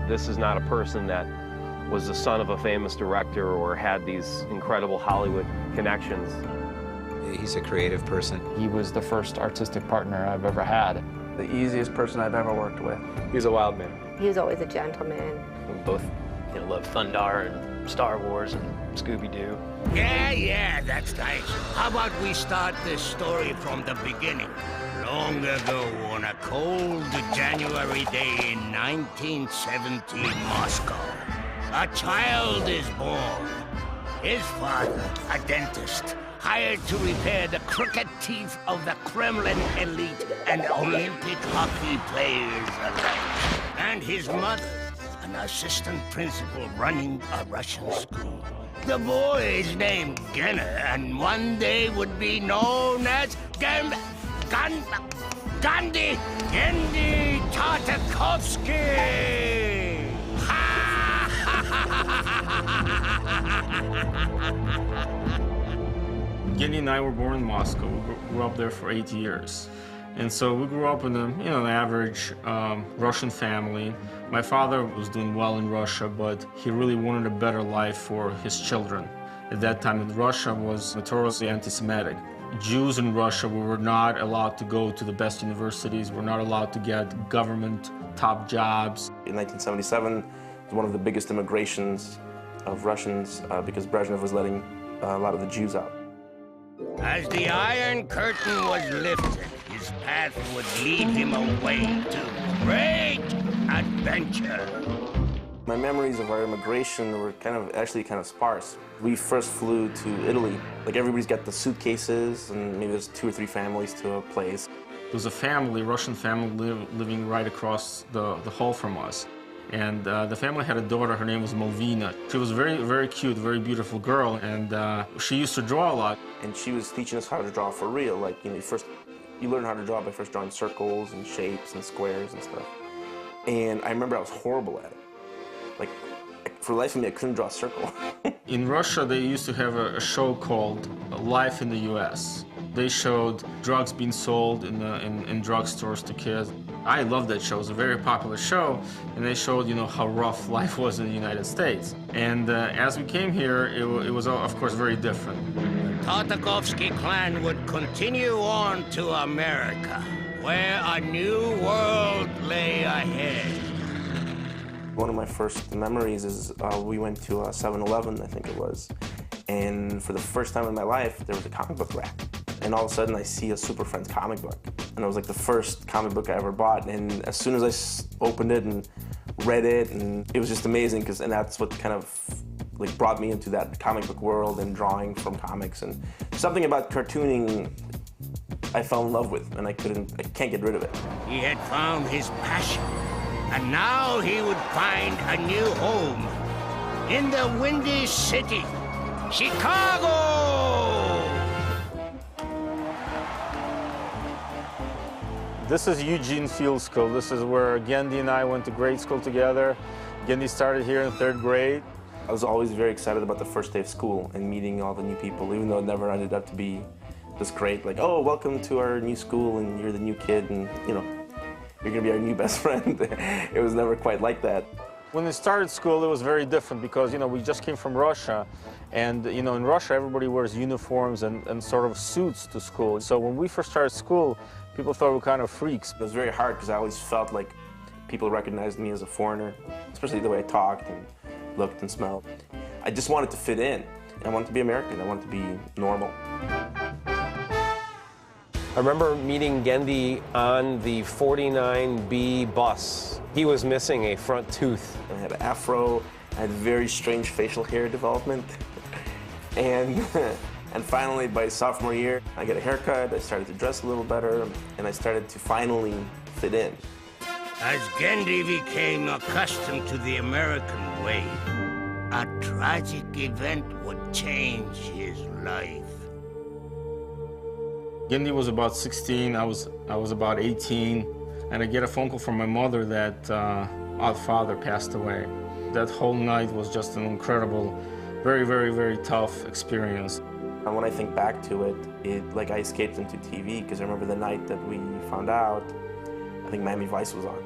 This is not a person that was the son of a famous director or had these incredible Hollywood connections. He's a creative person. He was the first artistic partner I've ever had. The easiest person I've ever worked with. He was a wild man. He was always a gentleman. We both, love Thundar and Star Wars and Scooby-Doo. Yeah, that's nice. How about we start this story from the beginning? Long ago, on a cold January day in 1917 Moscow, a child is born. His father, a dentist, hired to repair the crooked teeth of the Kremlin elite and Olympic hockey players alike. And his mother, an assistant principal running a Russian school. The boy is named Genndy, and one day would be known as Genndy Tartakovsky! Genndy and I were born in Moscow. We grew up there for 8 years. And so we grew up in an average Russian family. My father was doing well in Russia, but he really wanted a better life for his children. At that time, Russia was notoriously anti-Semitic. Jews in Russia were not allowed to go to the best universities, were not allowed to get government top jobs. In 1977, it was one of the biggest immigrations of Russians because Brezhnev was letting a lot of the Jews out. As the Iron Curtain was lifted, his path would lead him away to great adventure. My memories of our immigration were actually kind of sparse. We first flew to Italy. Like, everybody's got the suitcases, and maybe there's 2 or 3 families to a place. There was a family, Russian family, living right across the hall from us. And the family had a daughter, her name was Malvina. She was a very, very cute, very beautiful girl, and she used to draw a lot. And she was teaching us how to draw for real. Like, you learn how to draw by first drawing circles and shapes and squares and stuff. And I remember I was horrible at it. Like, for the life of me, I couldn't draw a circle. In Russia, they used to have a show called Life in the U.S. They showed drugs being sold in drugstores to kids. I loved that show. It was a very popular show, and they showed, how rough life was in the United States. And as we came here, it was, of course, very different. The Tartakovsky clan would continue on to America, where a new world lay ahead. One of my first memories is we went to a 7-Eleven, I think it was, and for the first time in my life, there was a comic book rack. And all of a sudden, I see a Super Friends comic book. And it was like the first comic book I ever bought. And as soon as I opened it and read it, and it was just amazing, and that's what kind of like brought me into that comic book world and drawing from comics. And something about cartooning I fell in love with, and I can't get rid of it. He had found his passion, and now he would find a new home in the Windy City, Chicago! This is Eugene Field School. This is where Genndy and I went to grade school together. Genndy started here in 3rd grade. I was always very excited about the first day of school and meeting all the new people, even though it never ended up to be this great, like, oh, welcome to our new school, and you're the new kid, and, you're gonna be our new best friend. It was never quite like that. When we started school, it was very different because, we just came from Russia, and, in Russia, everybody wears uniforms and sort of suits to school. So when we first started school, people thought we were kind of freaks. It was very hard because I always felt like people recognized me as a foreigner, especially the way I talked and looked and smelled. I just wanted to fit in. I wanted to be American. I wanted to be normal. I remember meeting Genndy on the 49B bus. He was missing a front tooth. I had an afro. I had very strange facial hair development. And finally, by sophomore year, I got a haircut, I started to dress a little better, and I started to finally fit in. As Genndy became accustomed to the American way, a tragic event would change his life. Genndy was about 16, I was about 18, and I get a phone call from my mother that our father passed away. That whole night was just an incredible, very, very, very tough experience. And when I think back to it, like I escaped into TV, because I remember the night that we found out, I think Miami Vice was on,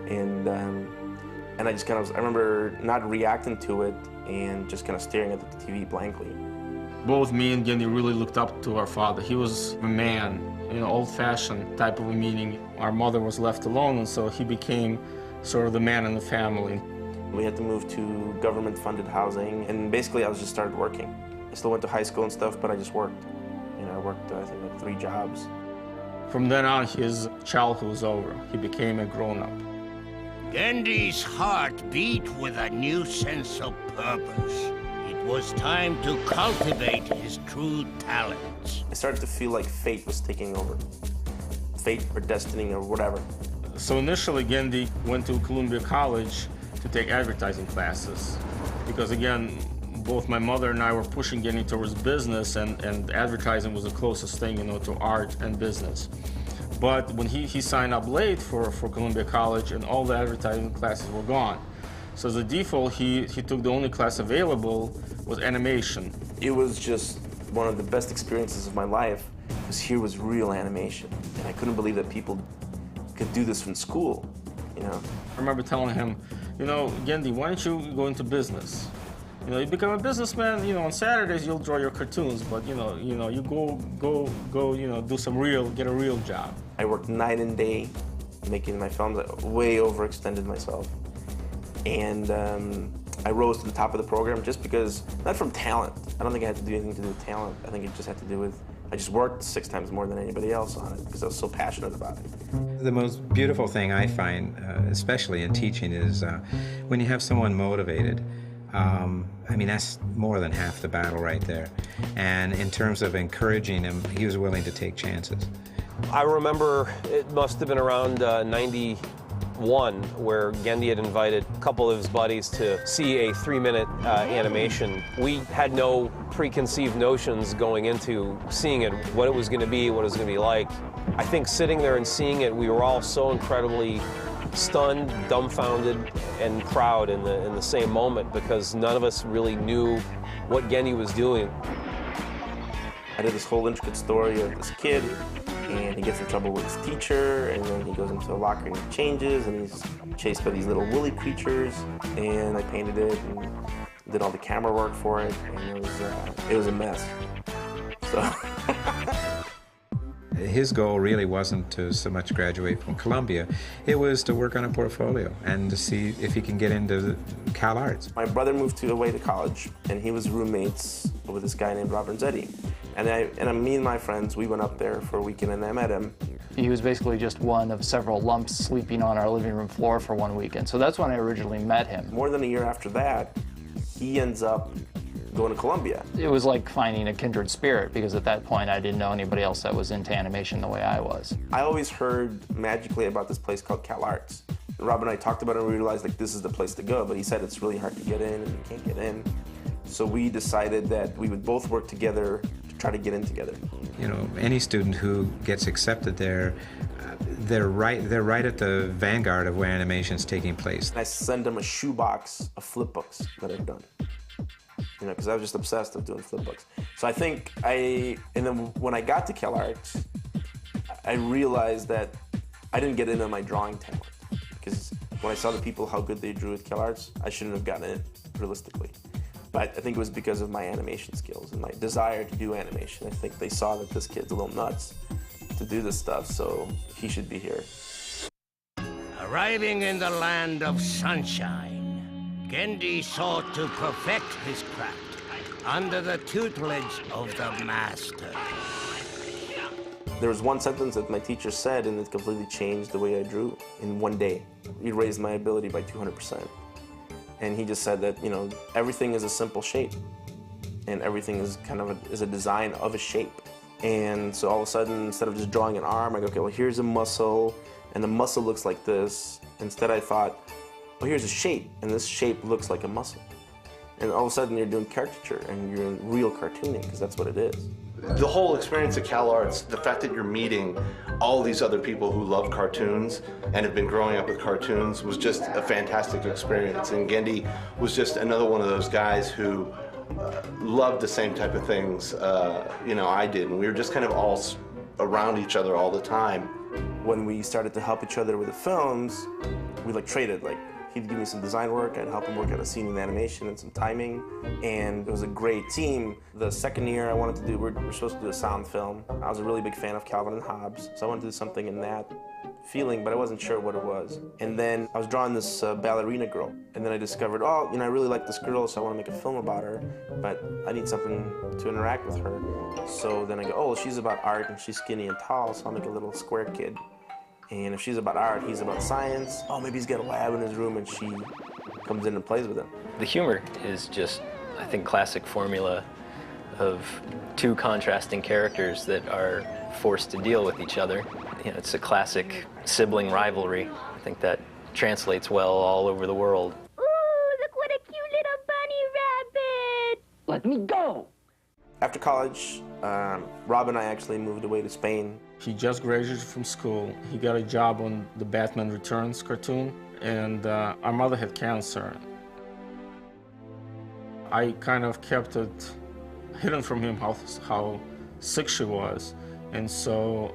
and And I just kind of, I remember not reacting to it and just kind of staring at the TV blankly. Both me and Genndy really looked up to our father. He was a man, you know, old-fashioned type of a meaning. Our mother was left alone, and so he became sort of the man in the family. We had to move to government-funded housing, and basically I just started working. I still went to high school and stuff, but I just worked. You know, I worked, I think, like 3 jobs. From then on, his childhood was over. He became a grown-up. Genndy's heart beat with a new sense of purpose. It was time to cultivate his true talents. I started to feel like fate was taking over. Fate or destiny or whatever. So initially, Genndy went to Columbia College to take advertising classes. Because again, both my mother and I were pushing Genndy towards business, and advertising was the closest thing, you know, to art and business. But when he signed up late for Columbia College, and all the advertising classes were gone. So as a default, he took the only class available was animation. It was just one of the best experiences of my life, because here was real animation. And I couldn't believe that people could do this from school, you know. I remember telling him, you know, Genndy, why don't you go into business? You know, you become a businessman, you know, on Saturdays you'll draw your cartoons, but you go, you know, get a real job. I worked night and day making my films. I way overextended myself. And I rose to the top of the program just because, not from talent. I don't think it had to do anything to do with talent. I think it just had to do with, I just worked 6 times more than anybody else on it because I was so passionate about it. The most beautiful thing I find, especially in teaching, is when you have someone motivated. I mean, that's more than half the battle right there. And in terms of encouraging him, he was willing to take chances. I remember it must have been around 91 where Genndy had invited a couple of his buddies to see a 3-minute animation. We had no preconceived notions going into seeing it, what it was going to be, what it was going to be like. I think sitting there and seeing it, we were all so incredibly stunned, dumbfounded, and proud in the same moment because none of us really knew what Genndy was doing. I did this whole intricate story of this kid, and he gets in trouble with his teacher, and then he goes into a locker and he changes, and he's chased by these little woolly creatures, and I painted it and did all the camera work for it, and it was a mess. So. His goal really wasn't to so much graduate from Columbia, it was to work on a portfolio and to see if he can get into Cal Arts. My brother moved away to college, and he was roommates with this guy named Robert Zeddy. And me and my friends, we went up there for a weekend, and I met him. He was basically just one of several lumps sleeping on our living room floor for one weekend. So that's when I originally met him. More than a year after that, he ends up going to Columbia. It was like finding a kindred spirit, because at that point I didn't know anybody else that was into animation the way I was. I always heard magically about this place called Cal Arts. Rob and I talked about it and we realized like this is the place to go, but he said it's really hard to get in and you can't get in. So we decided that we would both work together to try to get in together. You know, any student who gets accepted there, they're right at the vanguard of where animation's taking place. I send them a shoebox of flip books that I've done. You know, because I was just obsessed with doing flip books. So I think and then when I got to Cal Arts, I realized that I didn't get in on my drawing talent. Because when I saw the people, how good they drew at Cal Arts, I shouldn't have gotten in, realistically. But I think it was because of my animation skills and my desire to do animation. I think they saw that this kid's a little nuts to do this stuff, so he should be here. Arriving in the land of sunshine, Genndy sought to perfect his craft under the tutelage of the master. There was one sentence that my teacher said, and it completely changed the way I drew in one day. He raised my ability by 200%. And he just said that, you know, everything is a simple shape, and everything is kind of a design of a shape. And so all of a sudden, instead of just drawing an arm, I go, okay, well, here's a muscle, and the muscle looks like this. Instead, I thought, well, here's a shape, and this shape looks like a muscle. And all of a sudden, you're doing caricature, and you're in real cartooning, because that's what it is. The whole experience at Cal Arts, the fact that you're meeting all these other people who love cartoons and have been growing up with cartoons was just a fantastic experience. And Genndy was just another one of those guys who loved the same type of things, you know, I did. And we were just kind of all around each other all the time. When we started to help each other with the films, we like traded, like, He'd give me some design work, I'd help him work out a scene in animation and some timing, and it was a great team. The second year I wanted to do, we're supposed to do a sound film. I was a really big fan of Calvin and Hobbes, so I wanted to do something in that feeling, but I wasn't sure what it was. And then I was drawing this ballerina girl, and then I discovered, oh, I really like this girl, so I want to make a film about her, but I need something to interact with her. So then I go, oh, she's about art, and she's skinny and tall, so I'll make a little square kid. And if she's about art, he's about science. Oh, maybe he's got a lab in his room, and she comes in and plays with him. The humor is just, I think, classic formula of two contrasting characters that are forced to deal with each other. It's a classic sibling rivalry. I think that translates well all over the world. Ooh, look what a cute little bunny rabbit! Let me go! After college, Rob and I actually moved away to Spain. He just graduated from school. He got a job on the Batman Returns cartoon, and our mother had cancer. I kind of kept it hidden from him how sick she was. And so,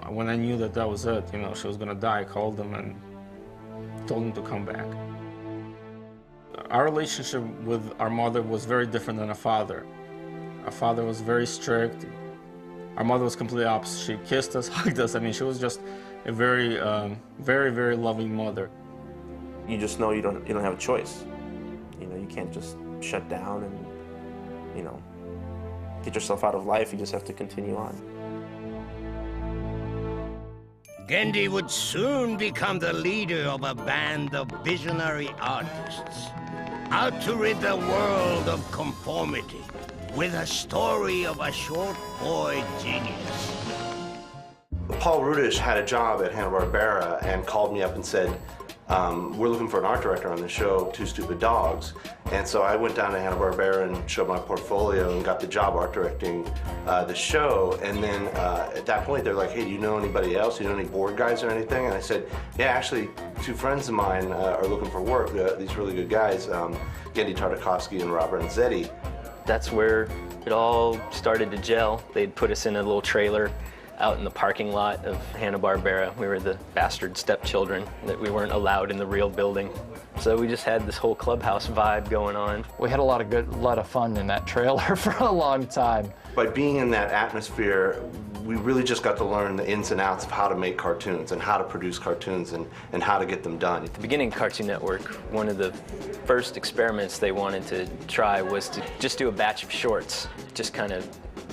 when I knew that was it, she was gonna die, I called him and told him to come back. Our relationship with our mother was very different than our father. Our father was very strict. Our mother was completely opposite. She kissed us, hugged us. I mean, she was just a very, very, very loving mother. You just know you don't have a choice. You can't just shut down and, get yourself out of life. You just have to continue on. Genndy would soon become the leader of a band of visionary artists, out to rid the world of conformity with a story of a short boy genius. Paul Rudish had a job at Hanna-Barbera and called me up and said, we're looking for an art director on the show, Two Stupid Dogs. And so I went down to Hanna-Barbera and showed my portfolio and got the job art directing the show. And then at that point, they're like, hey, do you know anybody else? Do you know any board guys or anything? And I said, yeah, actually, two friends of mine are looking for work, these really good guys, Genndy Tartakovsky and Robert Renzetti. That's where it all started to gel. They'd put us in a little trailer out in the parking lot of Hanna-Barbera. We were the bastard stepchildren that we weren't allowed in the real building. So we just had this whole clubhouse vibe going on. We had a lot of fun in that trailer for a long time. By being in that atmosphere, we really just got to learn the ins and outs of how to make cartoons and how to produce cartoons and how to get them done. At the beginning of Cartoon Network, one of the first experiments they wanted to try was to just do a batch of shorts, just kind of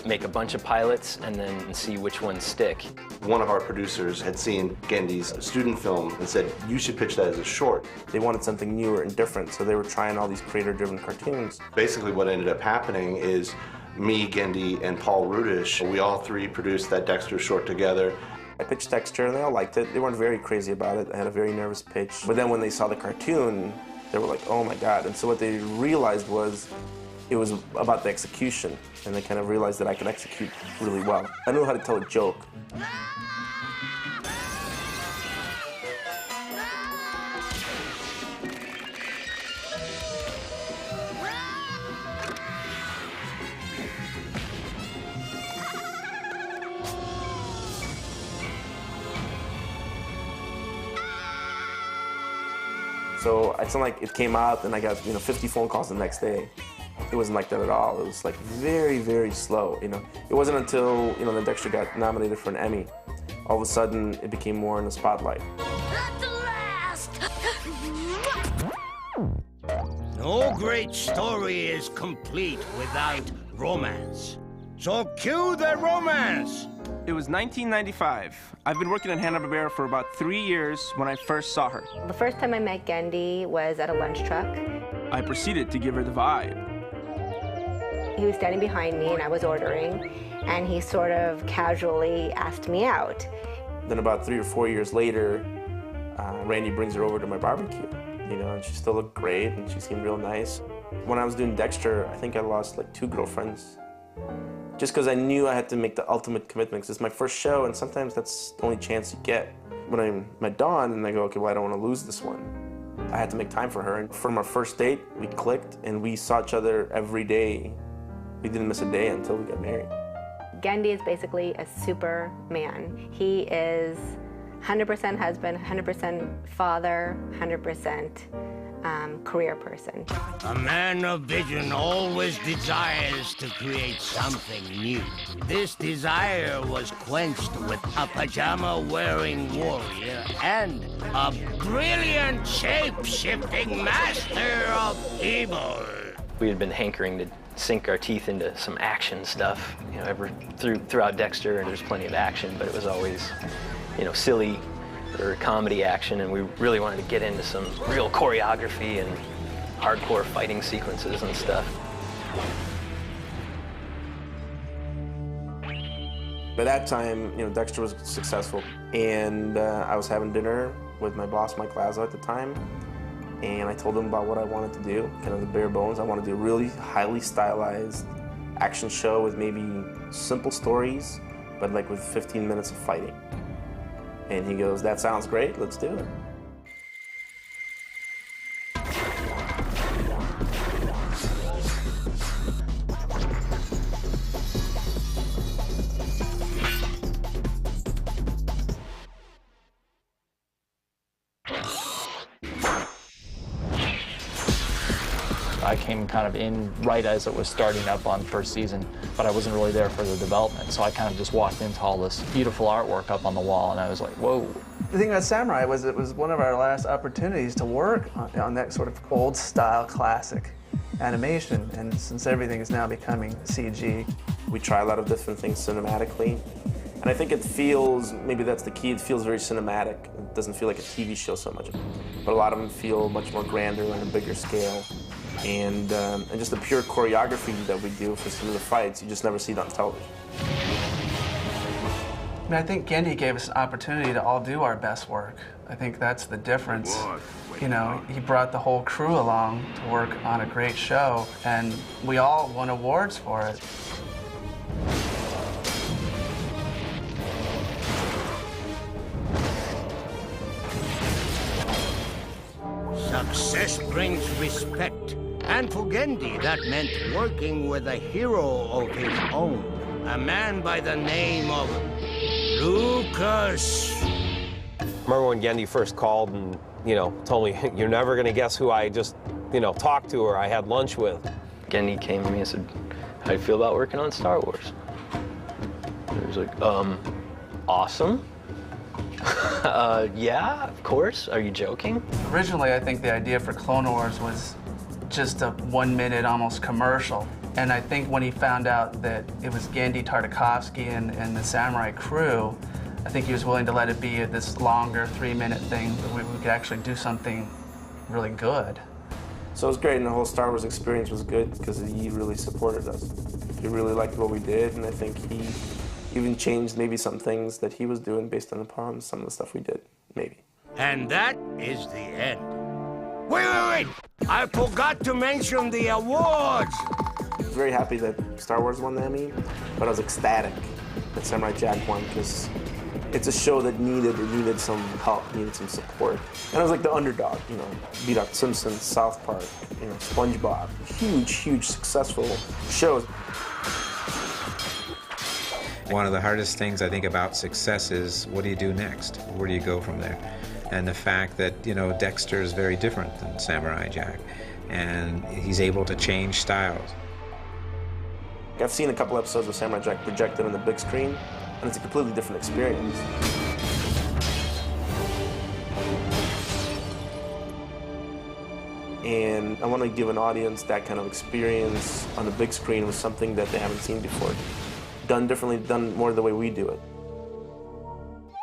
make a bunch of pilots and then see which ones stick. One of our producers had seen Genndy's student film and said, you should pitch that as a short. They wanted something newer and different, so they were trying all these creator-driven cartoons. Basically what ended up happening is me, Genndy, and Paul Rudish, we all three produced that Dexter short together. I pitched Dexter and they all liked it. They weren't very crazy about it. I had a very nervous pitch. But then when they saw the cartoon, they were like, oh my God. And so what they realized was it was about the execution. And they kind of realized that I could execute really well. I knew how to tell a joke. So it's not like it came out and I got 50 phone calls the next day. It wasn't like that at all. It was like very, very slow. It wasn't until the Dexter got nominated for an Emmy, all of a sudden it became more in the spotlight. At last! No great story is complete without romance. So cue the romance! It was 1995. I've been working at Hanna-Barbera for about 3 years when I first saw her. The first time I met Genndy was at a lunch truck. I proceeded to give her the vibe. He was standing behind me and I was ordering, and he sort of casually asked me out. Then about 3 or 4 years later, Randy brings her over to my barbecue, and she still looked great and she seemed real nice. When I was doing Dexter, I think I lost like 2 girlfriends. Just because I knew I had to make the ultimate commitment, because it's my first show and sometimes that's the only chance you get. When I met Dawn and I go, okay, well, I don't want to lose this one. I had to make time for her. And from our first date, we clicked and we saw each other every day. We didn't miss a day until we got married. Genndy is basically a superman. He is 100% husband, 100% father, 100% career person. A man of vision always desires to create something new. This desire was quenched with a pajama-wearing warrior and a brilliant shape-shifting master of evil. We had been hankering to sink our teeth into some action stuff. You know, throughout Dexter, and there's plenty of action, but it was always, you know, silly or comedy action, and we really wanted to get into some real choreography and hardcore fighting sequences and stuff. By that time, you know, Dexter was successful, and I was having dinner with my boss, Mike Lazo, at the time, and I told him about what I wanted to do, kind of the bare bones. I wanted to do a really highly stylized action show with maybe simple stories, but like with 15 minutes of fighting. And he goes, "That sounds great, let's do it." I came kind of in right as it was starting up on first season, but I wasn't really there for the development. So I kind of just walked into all this beautiful artwork up on the wall, and I was like, whoa. The thing about Samurai was it was one of our last opportunities to work on that sort of old style classic animation, and since everything is now becoming CG. We try a lot of different things cinematically, and I think it feels, maybe that's the key, it feels very cinematic. It doesn't feel like a TV show so much, but a lot of them feel much more grander on a bigger scale. And just the pure choreography that we do for some of the fights, you just never see it on television. I mean, I think Genndy gave us an opportunity to all do our best work. I think that's the difference. You know, he brought the whole crew along to work on a great show, and we all won awards for it. Success brings respect. And for Genndy, that meant working with a hero of his own. A man by the name of Lucas. Remember when Genndy first called and, you know, told me, "You're never gonna guess who I just, you know, talked to or I had lunch with." Genndy came to me and said, "How do you feel about working on Star Wars?" And I was like, awesome. Yeah, of course. Are you joking? Originally, I think the idea for Clone Wars was just a 1-minute almost commercial. And I think when he found out that it was Genndy Tartakovsky and the Samurai crew, I think he was willing to let it be this longer 3-minute thing where we could actually do something really good. So it was great, and the whole Star Wars experience was good because he really supported us. He really liked what we did, and I think he even changed maybe some things that he was doing based upon some of the stuff we did, maybe. And that is the end. Wait! I forgot to mention the awards! I was very happy that Star Wars won the Emmy, but I was ecstatic that Samurai Jack won because it's a show that needed some help, needed some support. And I was like the underdog, you know, beat out Simpsons, South Park, you know, SpongeBob. Huge, successful shows. One of the hardest things I think about success is what do you do next? Where do you go from there? And the fact that, you know, Dexter is very different than Samurai Jack, and he's able to change styles. I've seen a couple episodes of Samurai Jack projected on the big screen, and it's a completely different experience. And I want to give an audience that kind of experience on the big screen with something that they haven't seen before. Done differently, done more the way we do it.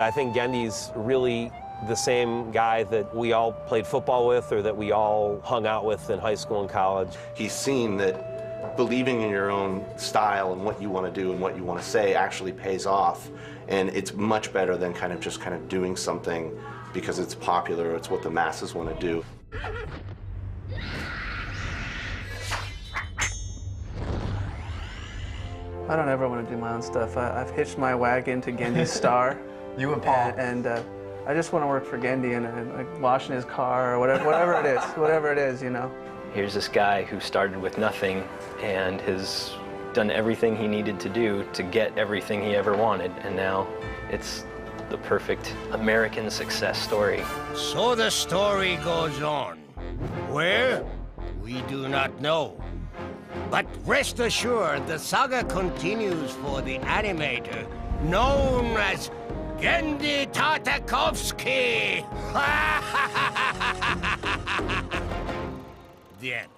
I think Genndy's really the same guy that we all played football with or that we all hung out with in high school and college. He's seen that believing in your own style and what you want to do and what you want to say actually pays off, and it's much better than kind of doing something because it's popular or it's what the masses want to do. I don't ever want to do my own stuff. I've hitched my wagon to Genndy's star. You and Paul. And I just want to work for Genndy and like washing his car or whatever it is, you know. Here's this guy who started with nothing and has done everything he needed to do to get everything he ever wanted, and now it's the perfect American success story. So the story goes on. Where? We do not know. But rest assured, the saga continues for the animator known as Genndy Tartakovsky. The end.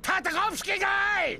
Tartakovsky guy!